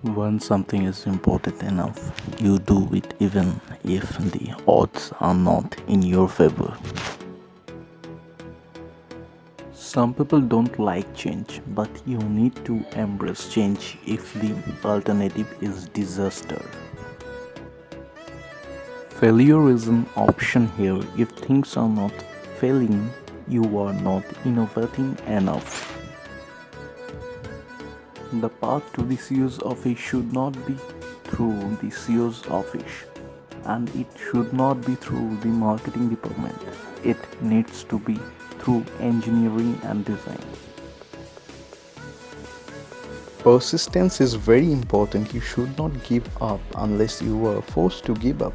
When something is important enough, you do it even if the odds are not in your favor. Some people don't like change, but you need to embrace change if the alternative is disaster. Failure is an option here. If things are not failing, you are not innovating enough. The path to the CEO's office should not be through the CEO's office, and it should not be through the marketing department. It needs to be through engineering and design. Persistence is very important. You should not give up unless you are forced to give up.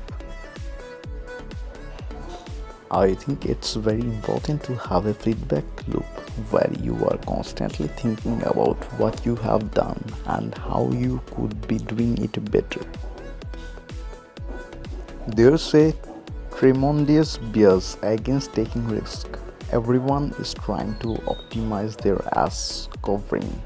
I think it's very important to have a feedback loop where you are constantly thinking about what you have done and how you could be doing it better. There's a tremendous bias against taking risk. Everyone is trying to optimize their ass covering.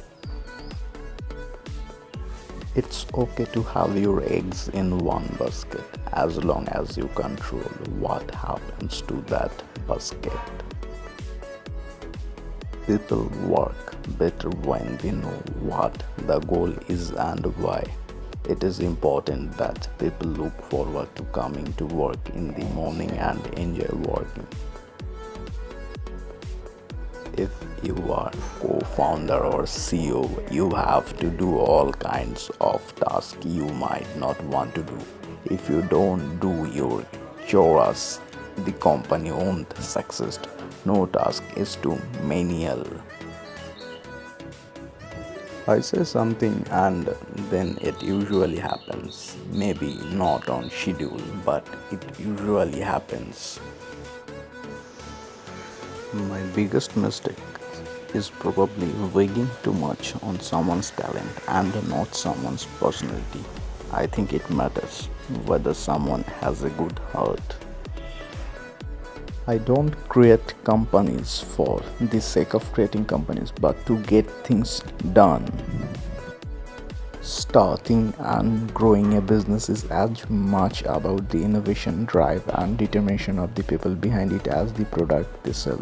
It's okay to have your eggs in one basket as long as you control what happens to that basket. People work better when they know what the goal is and why. It is important that people look forward to coming to work in the morning and enjoy working. If you are co-founder or CEO, you have to do all kinds of tasks you might not want to do. If you don't do your chores, the company won't succeed. No task is too menial. I say something and then it usually happens. Maybe not on schedule, but it usually happens. My biggest mistake is probably weighing too much on someone's talent and not someone's personality. I think it matters whether someone has a good heart. I don't create companies for the sake of creating companies, but to get things done. Starting and growing a business is as much about the innovation drive and determination of the people behind it as the product they sell.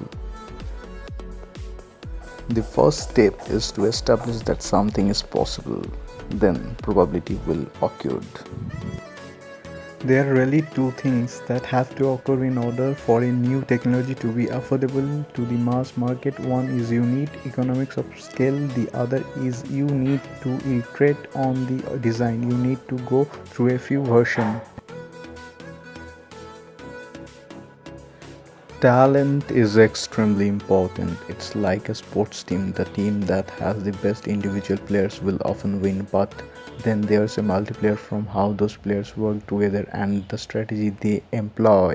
The first step is to establish that something is possible, then probability will occur. There are really two things that have to occur in order for a new technology to be affordable to the mass market. One is you need economics of scale, the other is you need to iterate on the design. You need to go through a few versions. Talent is extremely important. It's like a sports team. The team that has the best individual players will often win, but then there's a multiplier from how those players work together and the strategy they employ.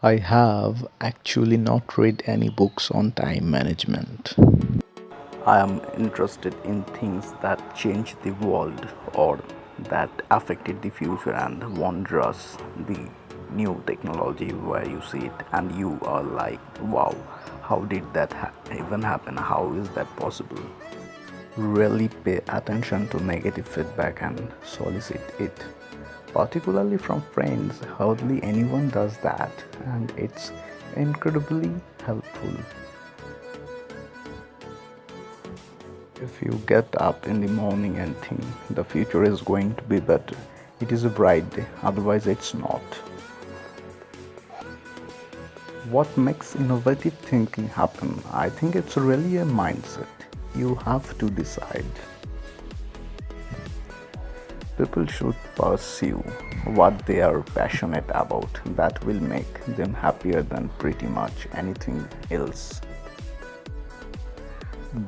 I have actually not read any books on time management. I am interested in things that change the world or that affected the future and wondrous the new technology where you see it and you are like, wow, how did that even happen? How is that possible? Really pay attention to negative feedback and solicit it, particularly from friends. Hardly anyone does that, and it's incredibly helpful. If you get up in the morning and think the future is going to be better, it is a bright day, otherwise, it's not. What makes innovative thinking happen? I think it's really a mindset. You have to decide. People should pursue what they are passionate about. That will make them happier than pretty much anything else.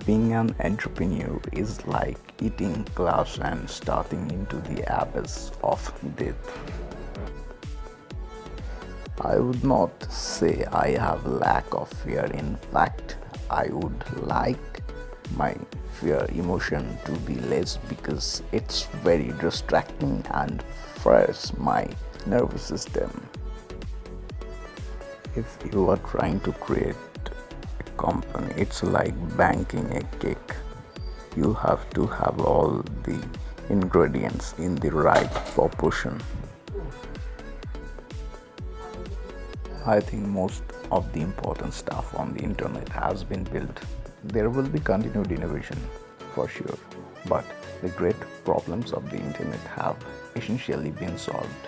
Being an entrepreneur is like eating glass and starting into the abyss of death. I would not say I have lack of fear. In fact, I would like my fear emotion to be less because it's very distracting and fires my nervous system. If you are trying to create a company, it's like banking a cake. You have to have all the ingredients in the right proportion. I think most of the important stuff on the internet has been built. There will be continued innovation for sure, but the great problems of the internet have essentially been solved.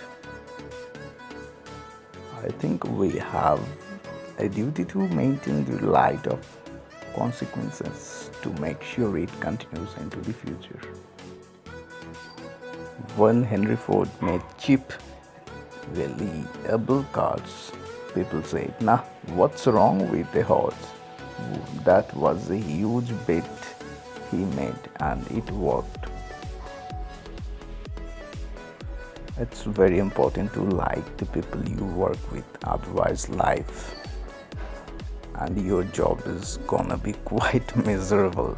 I think we have a duty to maintain the light of consequences to make sure it continues into the future. When Henry Ford made cheap, reliable cars, people said, "Nah, what's wrong with a horse?" That was a huge bet he made, and it worked. It's very important to like the people you work with, otherwise life and your job is gonna be quite miserable.